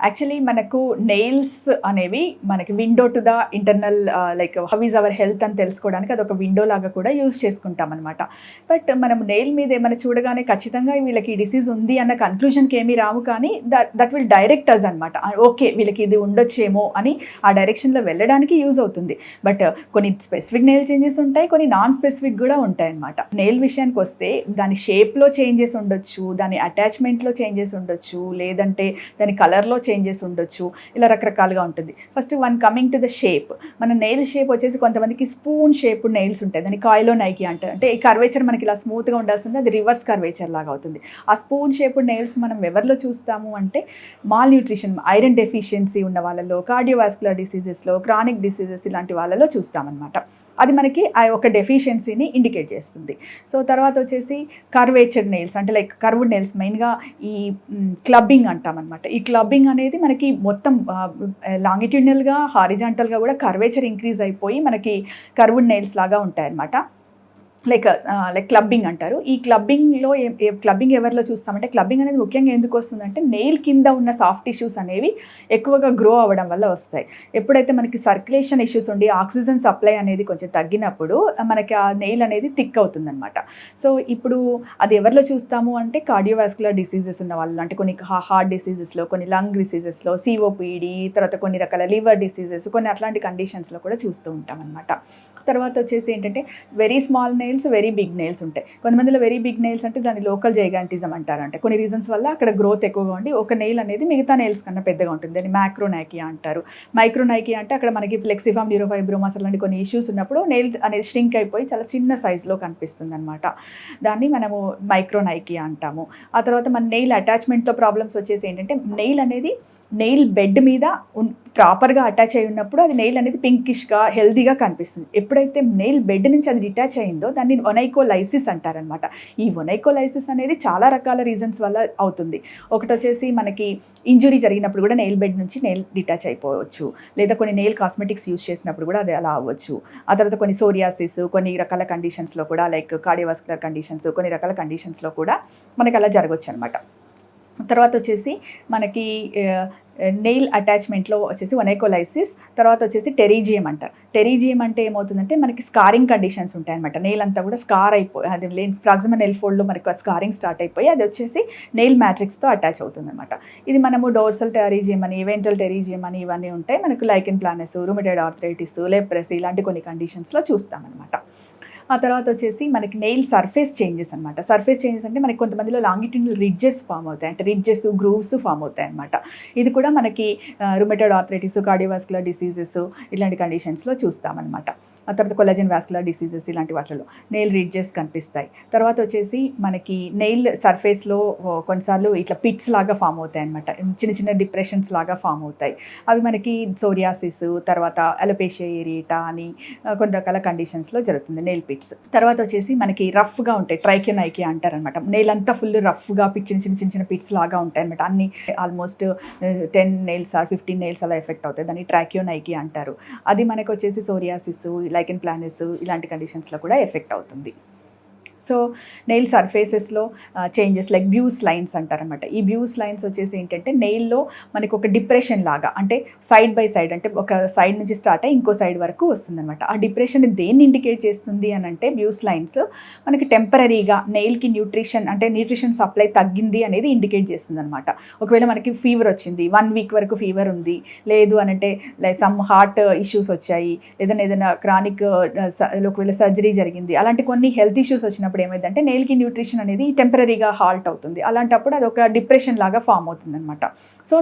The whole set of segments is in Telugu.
యాక్చువల్లీ మనకు నెయిల్స్ అనేవి మనకి window to the internal like how is our health అని తెలుసుకోవడానికి అదొక విండో లాగా కూడా యూజ్ చేసుకుంటాం అనమాట. బట్ మనం నెయిల్ మీద ఏమైనా చూడగానే ఖచ్చితంగా వీళ్ళకి ఈ డిసీజ్ ఉంది అన్న కన్క్లూజన్కి ఏమీ రాము, కానీ దట్ విల్ డైరెక్ట్ అస్ అనమాట. ఓకే వీళ్ళకి ఇది ఉండొచ్చేమో అని ఆ డైరెక్షన్లో వెళ్ళడానికి యూజ్ అవుతుంది. బట్ కొన్ని స్పెసిఫిక్ నెయిల్ చేంజెస్ ఉంటాయి, కొన్ని నాన్ స్పెసిఫిక్ కూడా ఉంటాయి అనమాట. నెయిల్ విషయానికి వస్తే దాని షేప్లో చేంజెస్ ఉండొచ్చు, దాని అటాచ్మెంట్లో చేంజెస్ ఉండొచ్చు, లేదంటే దాని కలర్లో చేంజెస్ ఉండొచ్చు, ఇలా రకరకాలుగా ఉంటుంది. First one coming to the shape. మన నెయిల్ షేప్ వచ్చేసి కొంతమందికి స్పూన్ షేప్ నెయిల్స్ ఉంటాయి, దాన్ని కాయిలో నైకి అంటారు. అంటే ఈ కర్వేచర్ మనకి ఇలా స్మూత్గా ఉండాల్సింది అది రివర్స్ కర్వేచర్ లాగా అవుతుంది. ఆ స్పూన్ షేప్ నెయిల్స్ మనం ఎవరిలో చూస్తాము అంటే మాల్ న్యూట్రిషన్, ఐరన్ డెఫిషియన్సీ ఉన్న వాళ్ళలో, కార్డియోవాస్కులర్ డిసీజెస్లో, క్రానిక్ డిసీజెస్ ఇలాంటి వాళ్ళలో చూస్తామన్నమాట. అది మనకి ఆ యొక్క డెఫిషియన్సీని ఇండికేట్ చేస్తుంది. సో తర్వాత వచ్చేసి కర్వేచర్ నెయిల్స్ అంటే లైక్ కర్వ్డ్ నెయిల్స్, మెయిన్గా ఈ క్లబ్బింగ్ అంటామన్నమాట. ఈ క్లబ్బింగ్ అనేది మనకి మొత్తం లాంగిట్యూడినల్గా హారిజాంటల్గా కూడా కర్వేచర్ ఇంక్రీజ్ అయిపోయి మనకి కర్వ్డ్ నెయిల్స్ లాగా ఉంటాయన్నమాట. లైక్ క్లబ్బింగ్ అంటారు. ఈ క్లబ్బింగ్లో క్లబ్బింగ్ ఎవరిలో చూస్తామంటే, క్లబ్బింగ్ అనేది ముఖ్యంగా ఎందుకు వస్తుందంటే నెయిల్ కింద ఉన్న సాఫ్ట్ టిష్యూస్ అనేవి ఎక్కువగా గ్రో అవ్వడం వల్ల వస్తాయి. ఎప్పుడైతే మనకి సర్క్యులేషన్ ఇష్యూస్ ఉండి ఆక్సిజన్ సప్లై అనేది కొంచెం తగ్గినప్పుడు మనకి ఆ నెయిల్ అనేది థిక్ అవుతుందన్నమాట. సో ఇప్పుడు అది ఎవరిలో చూస్తాము అంటే కార్డియోవాస్కులర్ డిసీజెస్ ఉన్న వాళ్ళు, అంటే కొన్ని హార్ట్ డిసీజెస్లో, కొన్ని లంగ్ డిసీజెస్లో, సిఓపిడి, తర్వాత కొన్ని రకాల లివర్ డిసీజెస్, కొన్ని అట్లాంటి కండిషన్స్లో కూడా చూస్తూ ఉంటాం అనమాట. తర్వాత వచ్చేసి ఏంటంటే very small nails, very big nails ఉంటాయి. కొంతమందిలో వెరీ బిగ్ నెయిల్స్ అంటే దాన్ని లోకల్ జైగాంటిజం అంటారంటే కొన్ని రీజన్స్ వల్ల అక్కడ గ్రోత్ ఎక్కువగా ఉండి ఒక నెయిల్ అనేది మిగతా నెయిల్స్ కన్నా పెద్దగా ఉంటుంది, దాన్ని మ్యాక్రోనైకియా అంటారు. మైక్రోనైకియా అంటే అక్కడ మనకి ఫ్లెక్సిఫామ్, న్యూరోఫైబ్రోమాస్ అలాంటి కొన్ని ఇష్యూస్ ఉన్నప్పుడు నెయిల్ అనేది స్ట్రింక్ అయిపోయి చాలా చిన్న సైజులో కనిపిస్తుంది అనమాట. దాన్ని మనము మైక్రోనైకియా అంటాము. ఆ తర్వాత మన నెయిల్ అటాచ్మెంట్తో ప్రాబ్లమ్స్ వచ్చేసి ఏంటంటే నెయిల్ అనేది నెయిల్ బెడ్ మీద ప్రాపర్గా అటాచ్ అయి ఉన్నప్పుడు అది నెయిల్ అనేది పింకిష్గా హెల్దీగా కనిపిస్తుంది. ఎప్పుడైతే నెయిల్ బెడ్ నుంచి అది డిటాచ్ అయిందో దాన్ని ఒనైకోలైసిస్ అంటారనమాట. ఈ ఒనైకోలైసిస్ అనేది చాలా రకాల రీజన్స్ వల్ల అవుతుంది. ఒకటి వచ్చేసి మనకి ఇంజురీ జరిగినప్పుడు కూడా నెయిల్ బెడ్ నుంచి నెయిల్ డిటాచ్ అయిపోవచ్చు, లేదా కొన్ని నెయిల్ కాస్మెటిక్స్ యూజ్ చేసినప్పుడు కూడా అది అలా అవ్వచ్చు. ఆ తర్వాత కొన్ని సోరియాసిస్, కొన్ని రకాల కండిషన్స్లో కూడా లైక్ కార్డియోవాస్కులర్ కండిషన్స్, కొన్ని రకాల కండిషన్స్లో కూడా మనకి అలా జరగవచ్చు అనమాట. తర్వాత వచ్చేసి మనకి నెయిల్ అటాచ్మెంట్లో వచ్చేసి ఒనైకోలైసిస్, తర్వాత వచ్చేసి టెరీజియం అంటారు. టెరీజియం అంటే ఏమవుతుందంటే మనకి స్కారింగ్ కండిషన్స్ ఉంటాయి అనమాట. నెయిల్ అంతా కూడా స్కార్ అయిపోయి, అది ప్రాక్సిమల్ నెయిల్ ఫోల్డ్లో మనకి స్కారింగ్ స్టార్ట్ అయిపోయి అది వచ్చేసి నెయిల్ మ్యాట్రిక్స్తో అటాచ్ అవుతుంది అనమాట. ఇది మనము డోర్సల్ టెరీజియం అని, వెంట్రల్ టెరీజియం అని ఇవన్నీ ఉంటాయి. మనకు lichen planus, rheumatoid arthritis, leprosy ఇలాంటి కొన్ని కండిషన్స్లో చూస్తామన్నమాట. ఆ తర్వాత వచ్చేసి మనకి నెయిల్ సర్ఫేస్ చేంజెస్ అనమాట. సర్ఫేస్ చేంజెస్ అంటే మనకి కొంతమందిలో లాంగిట్యూడినల్ రిడ్జెస్ ఫామ్ అవుతాయి, అంటే రిడ్జెస్, గ్రూవ్స్ ఫామ్ అవుతాయి అనమాట. ఇది కూడా మనకి రుమటైడ్ ఆర్థరైటిస్, కార్డియోవాస్కులర్ డిసీజెస్ ఇలాంటి కండిషన్స్లో చూస్తామన్నమాట. ఆ తర్వాత కొలాజన్ వాస్కులర్ డిసీజెస్ ఇలాంటి వాటిలో నెయిల్ రిడ్జెస్ కనిపిస్తాయి. తర్వాత వచ్చేసి మనకి నెయిల్ సర్ఫేస్లో కొన్నిసార్లు ఇట్లా పిట్స్ లాగా ఫామ్ అవుతాయి అనమాట, చిన్న చిన్న డిప్రెషన్స్ లాగా ఫామ్ అవుతాయి. అవి మనకి సోరియాసిస్, తర్వాత అలోపేషియా ఏరియేటా అని కొన్ని రకాల కండిషన్స్లో జరుగుతుంది నెయిల్ పిట్స్. తర్వాత వచ్చేసి మనకి రఫ్గా ఉంటాయి, ట్రైకోనైకియా అంటారనమాట. నెయిల్ అంతా ఫుల్ రఫ్గా చిన్న చిన్న పిట్స్ లాగా ఉంటాయి అనమాట. అన్ని ఆల్మోస్ట్ 10 నెయిల్స్ ఆర్ 15 నెయిల్స్ అలా ఎఫెక్ట్ అవుతాయి, దాన్ని ట్రాకియోనైకియా అంటారు. అది మనకు వచ్చేసి సోరియాసిస్, లైకెన్ ప్లానస్ ఇలాంటి కండిషన్స్లో కూడా ఎఫెక్ట్ అవుతుంది. సో నెయిల్ సర్ఫేసెస్లో చేంజెస్ లైక్ బ్యూస్ లైన్స్ అంటారనమాట. ఈ బ్యూస్ లైన్స్ వచ్చేసి ఏంటంటే నెయిల్లో మనకి ఒక డిప్రెషన్ లాగా, అంటే సైడ్ బై సైడ్, అంటే ఒక సైడ్ నుంచి స్టార్ట్ అయ్యి ఇంకో సైడ్ వరకు వస్తుందన్నమాట. ఆ డిప్రెషన్ దేన్ని ఇండికేట్ చేస్తుంది అని అంటే బ్యూస్ లైన్స్ మనకి టెంపరీగా నెయిల్కి న్యూట్రిషన్ సప్లై తగ్గింది అనేది ఇండికేట్ చేస్తుంది అనమాట. ఒకవేళ మనకి ఫీవర్ వచ్చింది, 1 వీక్ వరకు ఫీవర్ ఉంది, లేదు అని అంటే లైక్ సమ్ హార్ట్ ఇష్యూస్ వచ్చాయి, ఏదైనా క్రానిక్ ఒకవేళ సర్జరీ జరిగింది, అలాంటి కొన్ని హెల్త్ ఇష్యూస్ వచ్చినప్పుడు ఏమైందంటే నెయిల్కి న్యూట్రిషన్ అనేది టెంపరీగా హాల్ట్ అవుతుంది. అలాంటప్పుడు అది ఒక డిప్రెషన్ లాగా ఫామ్ అవుతుంది అనమాట. సో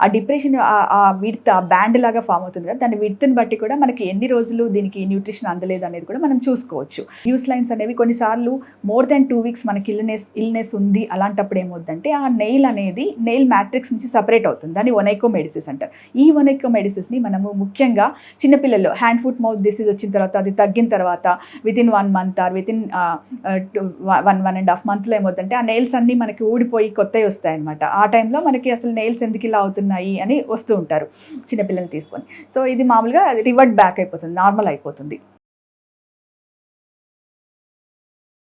ఆ డిప్రెషన్ ఆ విడ్త్, ఆ బ్యాండ్ లాగా ఫామ్ అవుతుంది కదా, దాని విడ్త్ని బట్టి కూడా మనకి ఎన్ని రోజులు దీనికి న్యూట్రిషన్ అందలేదు అనేది కూడా మనం చూసుకోవచ్చు. బ్యూస్ లైన్స్ అనేవి కొన్నిసార్లు మోర్ దెన్ 2 వీక్స్ మనకి ఇల్నెస్ ఉంది, అలాంటప్పుడు ఏమవుతుందంటే ఆ నెయిల్ అనేది నెయిల్ మ్యాట్రిక్స్ నుంచి సపరేట్ అవుతుంది, దాన్ని ఒనైకోమెడిసిస్ అంటారు. ఈ ఒనైకోమెడిసిస్ని మనము ముఖ్యంగా చిన్నపిల్లల్లో హ్యాండ్ ఫుట్ మౌత్ డిసీజ్ వచ్చిన తర్వాత, అది తగ్గిన తర్వాత వితిన్ 1 మంత్ ఆర్ వితిన్ 1.5 మంత్లో ఏమవుతుందంటే ఆ నెయిల్స్ అన్నీ మనకి ఊడిపోయి కొత్తవి వస్తాయి అనమాట. ఆ టైంలో మనకి అసలు నెయిల్స్ ఎందుకు ఇలా అవుతున్నాయి అని వస్తూ ఉంటారు చిన్నపిల్లల్ని తీసుకొని. సో ఇది మామూలుగా రివర్ట్ బ్యాక్ అయిపోతుంది, నార్మల్ అయిపోతుంది.